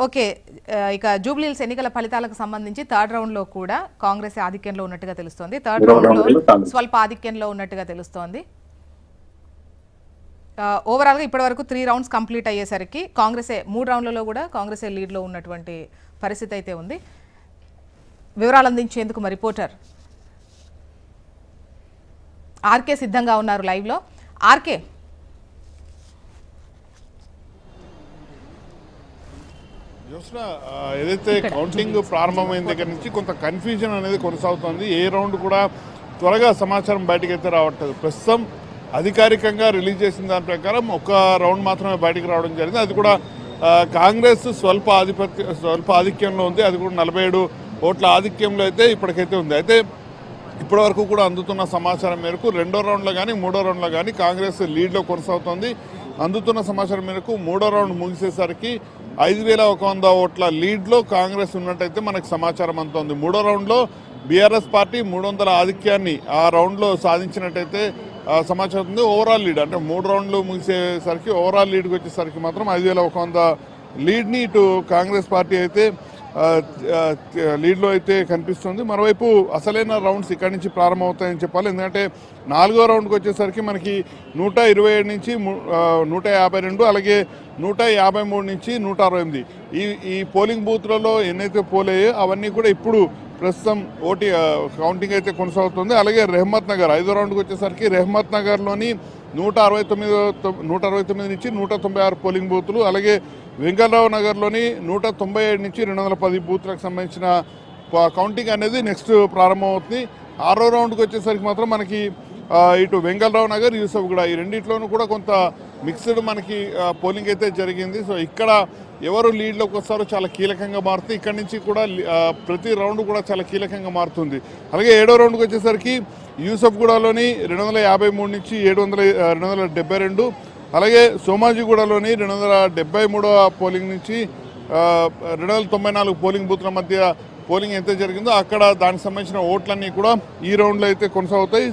Okay, ఇక జూబ్లీహిల్స్ ఎన్నికల ఫలితాలకు సంబంధించి థర్డ్ రౌండ్ లో కూడా కాంగ్రెస్ ఆధిక్యంలో ఉన్నట్టుగా తెలుస్తోంది. థర్డ్ రౌండ్ లో స్వల్ప ఆధిక్యంలో ఉన్నట్టుగా తెలుస్తోంది. ఓవరాల్ గా ఇప్పటివరకు 3 రౌండ్స్ కంప్లీట్ అయ్యేసరికి కాంగ్రెసే 3 రౌండ్లలో కూడా కాంగ్రెసే లీడ్ లో ఉన్నటువంటి పరిస్థితి అయితే ఉంది. వివరాలు అందించేందుకు మా రిపోర్టర్ ఆర్కే సిద్ధంగా ఉన్నారు లైవ్ లో. ఆర్కే, ఏదైతే కౌంటింగ్ ప్రారంభమైన దగ్గర నుంచి కొంత కన్ఫ్యూజన్ అనేది కొనసాగుతోంది. ఏ రౌండ్ కూడా త్వరగా సమాచారం బయటకు అయితే రావట్లేదు. ప్రస్తుతం అధికారికంగా రిలీజ్ చేసిన దాని ప్రకారం ఒక రౌండ్ మాత్రమే బయటకు రావడం జరిగింది. అది కూడా కాంగ్రెస్ స్వల్ప ఆధిక్యంలో ఉంది. అది కూడా 47 ఓట్ల ఆధిక్యంలో అయితే ఇప్పటికైతే ఉంది. అయితే ఇప్పటివరకు కూడా అందుతున్న సమాచారం మేరకు రెండో రౌండ్లో కానీ మూడో రౌండ్లో కానీ కాంగ్రెస్ లీడ్లో కొనసాగుతోంది. అందుతున్న సమాచారం మేరకు మూడో రౌండ్ ముగిసేసరికి 5100 ఓట్ల లీడ్లో కాంగ్రెస్ ఉన్నట్టయితే మనకు సమాచారం అందుతోంది. మూడో రౌండ్లో బీఆర్ఎస్ పార్టీ 300 ఆధిక్యాన్ని ఆ రౌండ్లో సాధించినట్టయితే సమాచారం ఉంది. ఓవరాల్ లీడ్ అంటే 3 రౌండ్లు ముగిసేసరికి ఓవరాల్ లీడ్కి వచ్చేసరికి మాత్రం 5100 లీడ్ని ఇటు కాంగ్రెస్ పార్టీ అయితే లీడ్లో అయితే కనిపిస్తుంది. మరోవైపు అసలైన రౌండ్స్ ఇక్కడి నుంచి ప్రారంభమవుతాయని చెప్పాలి. ఎందుకంటే 4వ రౌండ్కి వచ్చేసరికి మనకి 127 నుంచి 152, అలాగే 153 నుంచి 168 ఈ పోలింగ్ బూత్లలో ఎన్నైతే పోలేయో అవన్నీ కూడా ఇప్పుడు ప్రస్తుతం కౌంటింగ్ అయితే కొనసాగుతుంది. అలాగే రెహమత్ నగర్ 5వ రౌండ్కి వచ్చేసరికి రెహమత్ నగర్లోని 169 నుంచి 196 పోలింగ్ బూతులు, అలాగే వెంకటరావు నగర్లోని 197 నుంచి 210 బూత్లకు సంబంధించిన కౌంటింగ్ అనేది నెక్స్ట్ ప్రారంభమవుతుంది. 6వ రౌండ్కి వచ్చేసరికి మాత్రం మనకి ఇటు వెంకటరావు నగర్, యూసఫ్గూడ ఈ రెండింటిలోనూ కూడా కొంత మిక్స్డ్ మనకి పోలింగ్ అయితే జరిగింది. సో ఇక్కడ ఎవరు లీడ్లోకి వస్తారో చాలా కీలకంగా మారుతుంది. ఇక్కడి నుంచి కూడా ప్రతి రౌండ్ కూడా చాలా కీలకంగా మారుతుంది. అలాగే 7వ రౌండ్కి వచ్చేసరికి యూసఫ్గూడలోని 253 నుంచి 272, అలాగే సోమాజిగూడలోని 273వ పోలింగ్ నుంచి 294 పోలింగ్ బూత్ల మధ్య పోలింగ్ ఎంత జరిగిందో అక్కడ దానికి సంబంధించిన ఓట్లన్నీ కూడా ఈ రౌండ్లో అయితే కొనసాగుతాయి.